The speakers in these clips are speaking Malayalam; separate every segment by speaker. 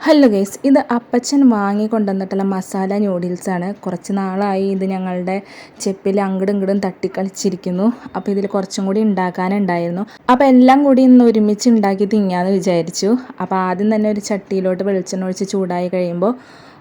Speaker 1: ഹലോ ഗൈസ്, ഇത് അപ്പച്ചൻ വാങ്ങി കൊണ്ടുവന്നിട്ടുള്ള മസാല ന്യൂഡിൽസാണ്. കുറച്ച് നാളായി ഇത് ഞങ്ങളുടെ ചെപ്പിൽ അങ്ങടും ഇങ്ങടും തട്ടിക്കളിച്ചിരിക്കുന്നു. അപ്പോൾ ഇതിൽ കുറച്ചും കൂടി ഉണ്ടാക്കാനുണ്ടായിരുന്നു. അപ്പോൾ എല്ലാം കൂടി ഇന്ന് ഒരുമിച്ച് ഉണ്ടാക്കി തിന്നാന്ന് വിചാരിച്ചു. അപ്പോൾ ആദ്യം തന്നെ ഒരു ചട്ടിയിലോട്ട് വെളിച്ചെണ്ണ ഒഴിച്ച് ചൂടായി കഴിയുമ്പോൾ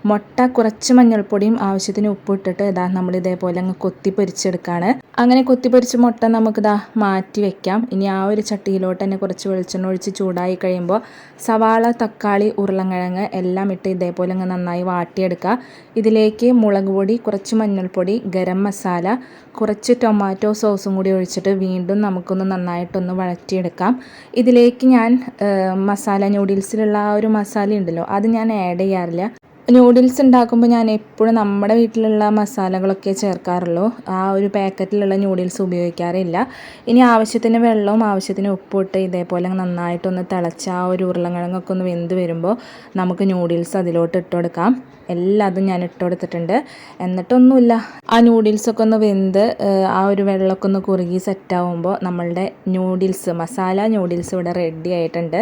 Speaker 1: മുട്ട, കുറച്ച് മഞ്ഞൾപ്പൊടിയും ആവശ്യത്തിന് ഉപ്പ് ഇട്ടിട്ട് നമ്മൾ ഇതേപോലെ അങ്ങ് കൊത്തി പൊരിച്ചെടുക്കുകയാണ്. അങ്ങനെ കൊത്തി പൊരിച്ച മുട്ട നമുക്കിതാ മാറ്റി വെക്കാം. ഇനി ആ ഒരു ചട്ടിയിലോട്ട് തന്നെ കുറച്ച് വെളിച്ചെണ്ണ ഒഴിച്ച് ചൂടായി കഴിയുമ്പോൾ സവാള, തക്കാളി, ഉരുളൻകിഴങ്ങ് എല്ലാം ഇട്ട് ഇതേപോലെ അങ്ങ് നന്നായി വാട്ടിയെടുക്കുക. ഇതിലേക്ക് മുളക് പൊടി, കുറച്ച് മഞ്ഞൾപ്പൊടി, ഗരം മസാല, കുറച്ച് ടൊമാറ്റോ സോസും കൂടി ഒഴിച്ചിട്ട് വീണ്ടും നമുക്കൊന്ന് നന്നായിട്ടൊന്ന് വഴറ്റിയെടുക്കാം. ഇതിലേക്ക് ഞാൻ മസാല ന്യൂഡിൽസിലുള്ള ആ ഒരു മസാല ഉണ്ടല്ലോ, അത് ഞാൻ ആഡ് ചെയ്യാറില്ല. ന്യൂഡിൽസ് ഉണ്ടാക്കുമ്പോൾ ഞാൻ എപ്പോഴും നമ്മുടെ വീട്ടിലുള്ള മസാലകളൊക്കെ ചേർക്കാറുള്ളൂ. ആ ഒരു പാക്കറ്റിലുള്ള ന്യൂഡിൽസ് ഉപയോഗിക്കാറില്ല. ഇനി ആവശ്യത്തിന് വെള്ളവും ആവശ്യത്തിന് ഉപ്പും ഇട്ട് ഇതേപോലെ നന്നായിട്ടൊന്ന് തിളച്ച് ആ ഒരു ഉരുളൻകിഴങ്ങൊക്കെ ഒന്ന് വെന്ത് വരുമ്പോൾ നമുക്ക് ന്യൂഡിൽസ് അതിലോട്ട് ഇട്ട് കൊടുക്കാം. എല്ലാതും ഞാൻ ഇട്ട് കൊടുത്തിട്ടുണ്ട്. എന്നിട്ടൊന്നുമില്ല, ആ ന്യൂഡിൽസൊക്കെ ഒന്ന് വെന്ത് ആ ഒരു വെള്ളമൊക്കെ ഒന്ന് കുറുകി സെറ്റാവുമ്പോൾ നമ്മളുടെ ന്യൂഡിൽസ്, മസാല ന്യൂഡിൽസ് ഇവിടെ റെഡി ആയിട്ടുണ്ട്.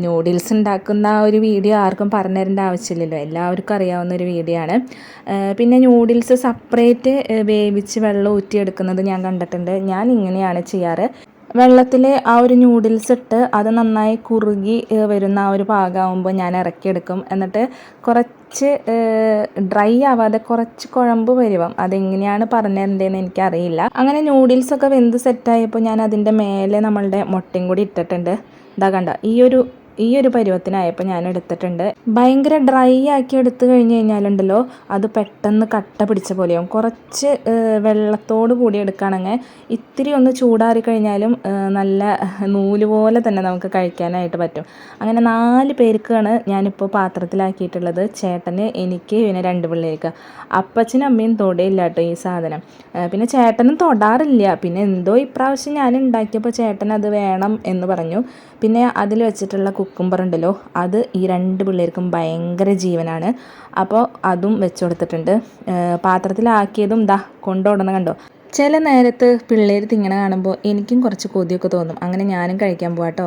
Speaker 1: ന്യൂഡിൽസ് ഉണ്ടാക്കുന്ന ആ ഒരു വീഡിയോ ആർക്കും പറഞ്ഞു തരേണ്ട ആവശ്യമില്ലല്ലോ, എല്ലാവർക്കും അറിയാവുന്ന ഒരു വീഡിയോ ആണ്. പിന്നെ ന്യൂഡിൽസ് സെപ്പറേറ്റ് വേവിച്ച് വെള്ളം ഊറ്റിയെടുക്കുന്നത് ഞാൻ കണ്ടിട്ടുണ്ട്. ഞാൻ ഇങ്ങനെയാണ് ചെയ്യാറ്. വെള്ളത്തിൽ ആ ഒരു ന്യൂഡിൽസ് ഇട്ട് അത് നന്നായി കുറുകി വരുന്ന ആ ഒരു പാകമാകുമ്പോൾ ഞാൻ ഇറക്കിയെടുക്കും. എന്നിട്ട് കുറച്ച് ഡ്രൈ ആവാതെ കുറച്ച് കുഴമ്പ് വരുമ്പം, അതെങ്ങനെയാണ് പറഞ്ഞു തരേണ്ടതെന്ന് എനിക്കറിയില്ല. അങ്ങനെ ന്യൂഡിൽസൊക്കെ വെന്ത് സെറ്റായപ്പോൾ ഞാൻ അതിൻ്റെ മേലെ നമ്മളുടെ മുട്ടയും കൂടി ഇട്ടിട്ടുണ്ട്. ഇതാ കണ്ട, ഈ ഒരു പരുവത്തിനായപ്പോൾ ഞാൻ എടുത്തിട്ടുണ്ട്. ഭയങ്കര ഡ്രൈ ആക്കി എടുത്തു കഴിഞ്ഞ് കഴിഞ്ഞാലുണ്ടല്ലോ അത് പെട്ടെന്ന് കട്ട പിടിച്ച പോലെയാവും. കുറച്ച് വെള്ളത്തോട് കൂടി എടുക്കുകയാണെങ്കിൽ ഇത്തിരി ഒന്ന് ചൂടാറി കഴിഞ്ഞാലും നല്ല നൂല് പോലെ തന്നെ നമുക്ക് കഴിക്കാനായിട്ട് പറ്റും. അങ്ങനെ 4 പേർക്കാണ് ഞാനിപ്പോൾ പാത്രത്തിലാക്കിയിട്ടുള്ളത്. ചേട്ടന്, എനിക്ക്, പിന്നെ 2 പിള്ളേർക്ക്. അപ്പച്ചനും അമ്മയും തൊടയില്ല കേട്ടോ ഈ സാധനം. പിന്നെ ചേട്ടനും തൊടാറില്ല. പിന്നെ എന്തോ ഇപ്രാവശ്യം ഞാൻ ഉണ്ടാക്കിയപ്പോൾ ചേട്ടൻ അത് വേണം എന്ന് പറഞ്ഞു. പിന്നെ അതിൽ വെച്ചിട്ടുള്ള കുക്കുംബർ ഉണ്ടല്ലോ, അത് ഈ 2 പിള്ളേർക്കും ഭയങ്കര ജീവനാണ്. അപ്പോൾ അതും വെച്ച് കൊടുത്തിട്ടുണ്ട്. പാത്രത്തിലാക്കിയതും കൊണ്ടുപോകണം കണ്ടോ. ചില നേരത്ത് പിള്ളേർ തിങ്ങണ കാണുമ്പോൾ എനിക്കും കുറച്ച് കൊതിയൊക്കെ തോന്നും. അങ്ങനെ ഞാനും കഴിക്കാൻ പോവാം കേട്ടോ.